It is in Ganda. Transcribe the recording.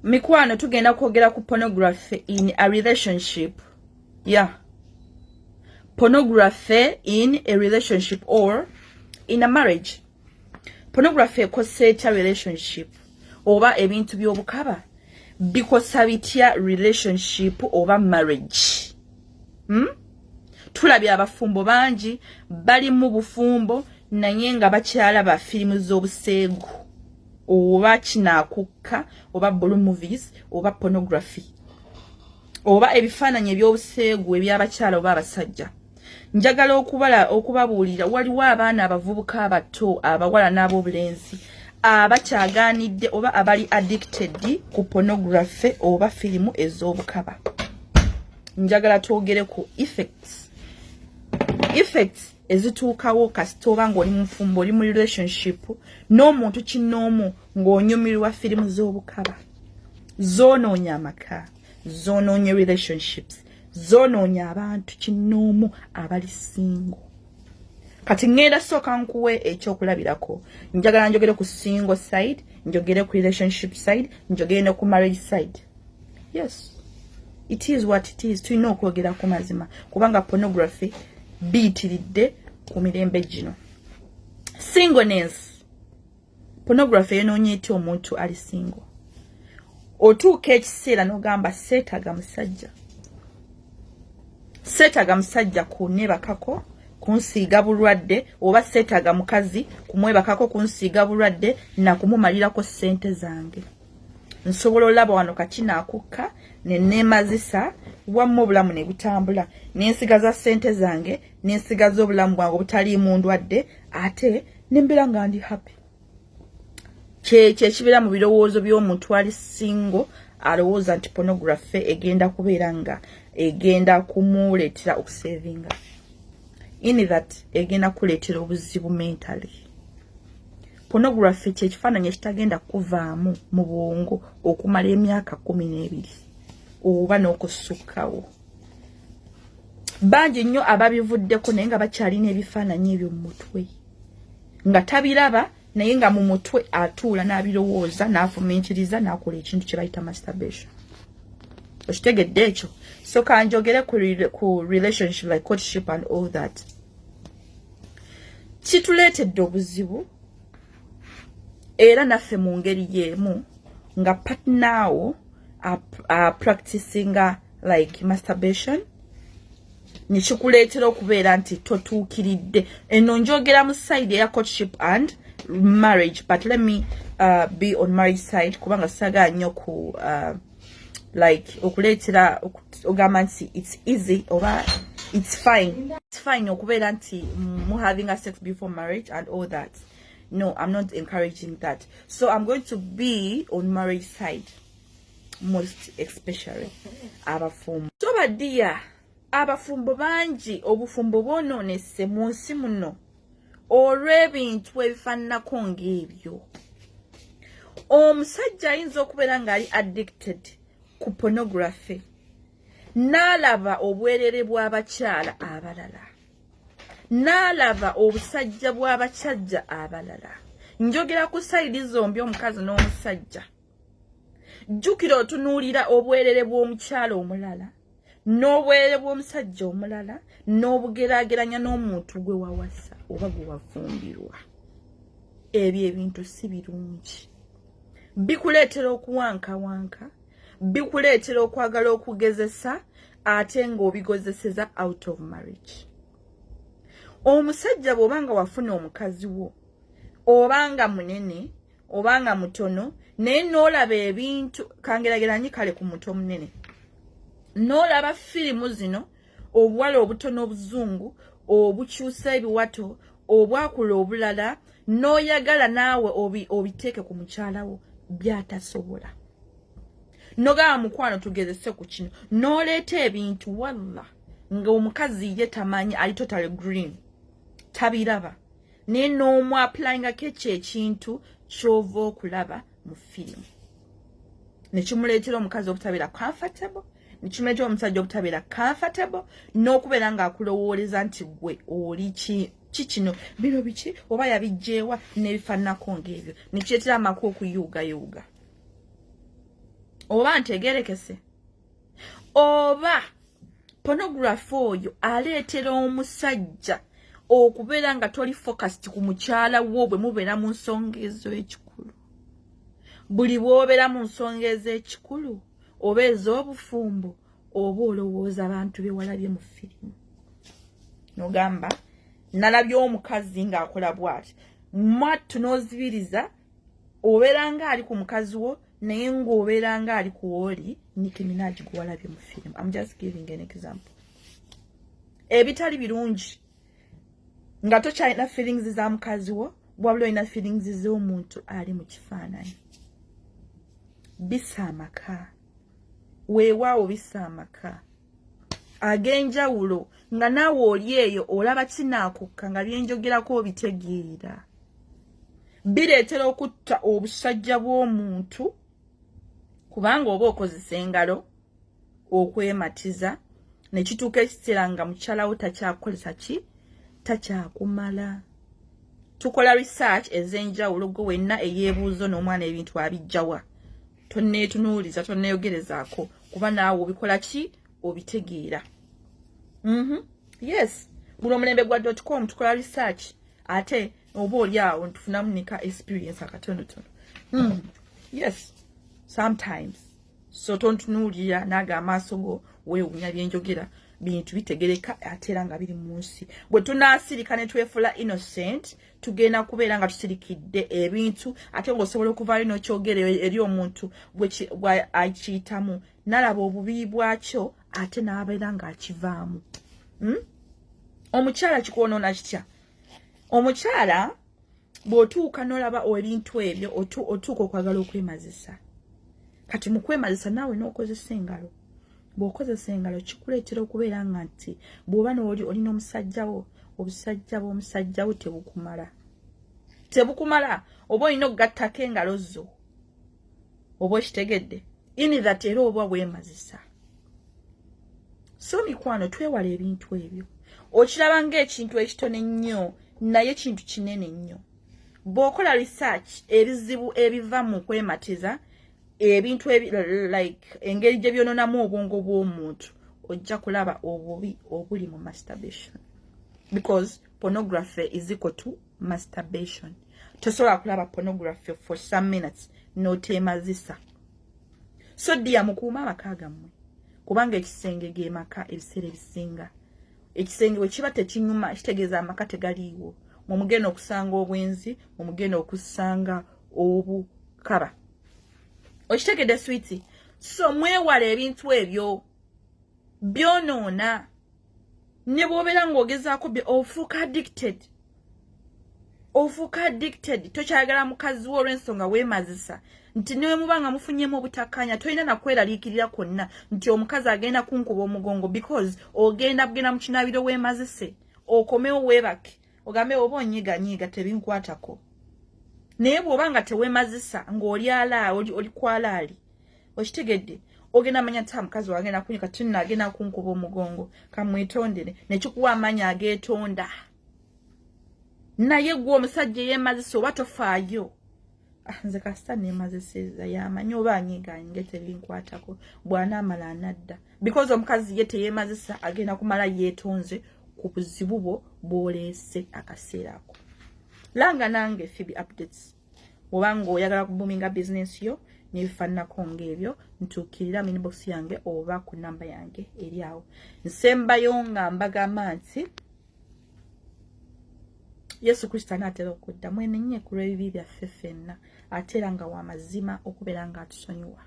Mikwano tugenda kwogera ku pornography in a relationship. Yeah. Pornography in a relationship or in a marriage. Pornography ekosa relationship oba ebintu by'obukaba bikosa bitya relationship oba marriage. Tulabye abafumbo bangi bali mu bufumbo naye nga bakyala ba filimu z'obuseegu oba kinakukka oba blue movies oba pornography oba ebifaananyi eby'obuseegu eby'abakyala oba abasajja. Njagala okubabuulira waliwo abaana abavubuka abato abawala n'ab'obulenzi abakyagaanidde oba abali addicted ku pornography oba filimu ez'obukaba. Njagala twogere ku effects ezituukawo kasita oba ng'oli mu nfumbo oli mu relationship n'omuntu kinnoomu ng'onyumirwa filimu z'obukaba. Zoonoonya amaka, zoonoonya relationships, zoonoonya abantu kinnoomu abali single. Kati ngenda sooka nkuwe ekyokulabirako. Njagala njogere ku single side, njogere ku relationship side, njogere ne ku marriage side. Yes, it is what it is. Tulina okwogera ku mazima kubanga pornography biitiridde ku mirembe gino. Singleness. Pornography enoonye etya omuntu ali single. Otuuka ekiseera n'ogamba seetaga musajja. Seetaga musajja kunebakako kunsiiga bulwadde oba seetaga mukazi kumwebakako kunsiiga bulwadde na kumumalirako ssente zange. Nsobola olaba wano kakinakukka neneemazisa wamma obulamu ne butambula n'ensigaza ssente zange n'ensigaza obulamu bwange obutaliimu ndwadde ate nembeera nga ndi happy. Kyekibeera mu birowoozo by'omuntu ali single alowooza nti pornography egenda kubeera nga egenda kumuleetera okusevinga. In that egenda kuleetera obuzibu mentally. Pornography kyekifaananyi ekitagenda kuvaamu mu bwongo okumala emyaka 12 oba n'okusukkawo. Bangi nnyo ababivuddeko naye nga bakyalina ebifaananyi ebyo mu mutwe nga tabiraba naye nga mu mutwe atuula n'abirowooza n'afuminkiriza n'akola ekintu kye bayita masturbation. Okitegedde ekyo? So kanjogere ku relationship like courtship and all that. Kituleetedde obuzibu era naffe mu ngeri y'emu nga partner wo practicing like masturbation nikikuleetera okubeera nti totuukiridde. Eno njogera mu side ya courtship and marriage, but let me be on marriage side kubanga saga nnyo ku like okuleetera ogamba nti it's easy oba it's fine okubeera nti mu having a sex before marriage and all that. No, I'm not encouraging that. So I'm going to be on marriage side most especially abafumbo. So badia abafumbo bangi obufumbo bwonoonese mu nsi muno olw'ebintu ebifaananako ng'ebyo. Omusajja ayinza okubeera ng'ali addicted ku pornography n'alaba obwerere bw'abakyala abalala, n'alaba obusajja bw'abakyajja abalala. Njogera ku sayidi zombi, omukazi n'omusajja. Jjukira otunuulira obwerere bw'omukyala omulala n'obwerere bw'omusajja omulala n'obugeraageranya n'omuntu gwe wawasa oba gwe wafumbirwa. Ebyo ebintu si birungi. Bikuleetera okuwankawanka, bikuleetera okwagala okugezesa ate ng'obigozeseza out of marriage. Omusajja bw'obanga wafuna omukazi wo obanga munene obanga mutono naye n'olaba ebintu kangerageranyi kale ku muntu omunene n'olaba firimu zino obuwala obutono obuzungu obukyusa ebiwato obwakula obulala n'oyagala naawe obiteeke ku mukyala wo byatasobola. Nogaba mukwano tugezese ku kino n'oleeta ebintu walla nga omukazi ye tamanyi ali totally green tabiraba naye n'omu applyinga kekyo ekintu ky'ova okulaba mu firimu nekimuleetera omukazi obutabeera comfortable, nekimuleetera omusajja obutabeera comfortable n'okubeera ng'akulowooleza nti gwe oli kikino bino biki oba yabijjeewa n'ebifaananako ng'ebyo nekireetera amaka okuyuugayuuga. oba ntegerekese oba pornography oyo aleetera omusajja okubeera nga toli focused ku mukyala wo bwe mubeera mu nsonga ez'ekikulu. Buli bw'obeera mu nsonga ez'ekikulu oba ez'obufumbo oba olowooza abantu be walabye mu firimu. Nogamba nalabye omukazi ng'akola bw'ati mwattu n'ozibiriza obeera ng'ali ku mukazi wo naye ng'obeera ng'ali ku woli Nicki Minaj gwe walabye mu firimu. I'm just giving an example. Ebitali birungi nga tokyalina feelings za mukazi wo wabula olina feelings z'omuntu ali mu kifaananyi. Bisa amaka. Weewaawo bisa amaka ag'enjawulo nga naawe oli eyo olaba kinaakukka nga byenjogerako obitegeera. Bireetera okutta obusajja bw'omuntu kubanga oba okozesa engalo okwematiza ne kituuka ekiseera nga mukyalawo takyakukolesa ki takyakumala. Tukola research ez'enjawulo gwe wenna eyeebuuzo n'omwana ebintu abijjawa. Tonneetunuuliza tonneeyogerezaako kuba naawe obikola ki obitegeera. Yes, guno omulembe gwa .com tukola research ate oba oli awo ntufunamu nika experience akatonotono. Yes, sometimes. So tontunuulira naga amaaso go weewuunya byenjogera bintu bitegereka ate era nga biri mu nsi. Bwe tunaasirika ne twefuula innocent tugenda kubeera nga tusirikidde ebintu ate ng'osobola okuvaayo n'okyogera eri omuntu bwe akiyitamu nalaba obubi bwakyo ate n'abeera ng'akivaamu. Omukyala kikwonoona kitya? Omukyala bw'otuuka n'olaba ebintu ebyo otuuka okwagala okwemazisa. Kati mu kwemazisa naawe n'okozesa engalo. Bw'okozesa engalo kikuleetera okubeera nga nti bw'oba n'oli olina omusajja wo obusajja bw'omusajja wo tebukumala. Tebukumala oba olina okugattako engalo zo oba okitegedde ini that era oba bwemazisa. So mikwano twewala ebintu ebyo. Okiraba ng'ekintu ekitono ennyo naye kintu kinene nnyo. Bw'okola research ebizibu ebiva mu kwematiza ebintu like engeri gye byononamu obwongo bw'omuntu ojja kulaba obubi obuli mu masturbation. Because pornography is equal to masturbation. Tosobola kulaba pornography for some minutes n'oteemazisa. So ddiya mukuuma amaka gammwe kubanga ekisenge ge maka ebiseera ebisinga. Ekisenge bwe kiba tekinyuma kitegeeza amaka tegaliiwo. Mumugenda okusanga obwenzi, mumugenda okusanga obukaba. Okitegedde sweetie. So mwewala ebintu ebyo byonoona. Ne bw'obeera ng'ogezaako ofuuka addicted. Ofuuka addicted. Tokyayagala mukazi wo olw'ensonga weemazisa. Nti niwe mubanga mufunyemu obutakkaanya tolina na kweraliikirira kwonna nti omukazi agenda kunkuba omugongo because ogenda mu kinaabiro weemazise. Okomewo weebake. Ogambe oba onyiganyiga tebinkwatako. Naye bw'oba nga teweemazisa ng'oli ala oli kwalaali. Okitegedde ogenda manya nti mukazi wagenda kunyika tinna agenda kunkuba omugongo kamwetondere ne kikuwa amaanyi ageetonda. Naye gwe omusajja yeemazisa oba tofaayo. Nze kasita neemazisizza y'amanyi oba anyiganyiga tebinkwatako bw'anaamala anadda. Because omukazi ye teyeemazisa agenda kumala yeetonze ku buzibu bwo bw'oleese akaseera ako. Langa nange Phoebe updates. Obanga oyagala kubuminga business yo nebifaananako ng'ebyo ntuukirira mu inbox yange oba ku namba yange eri awo. Nsembayo nga mbagamba nti Yesu Kristo anaatera okudda mwenenye ku lw'ebibi byaffe ffenna ate era nga wa mazima okubeera nga atusonyiwa.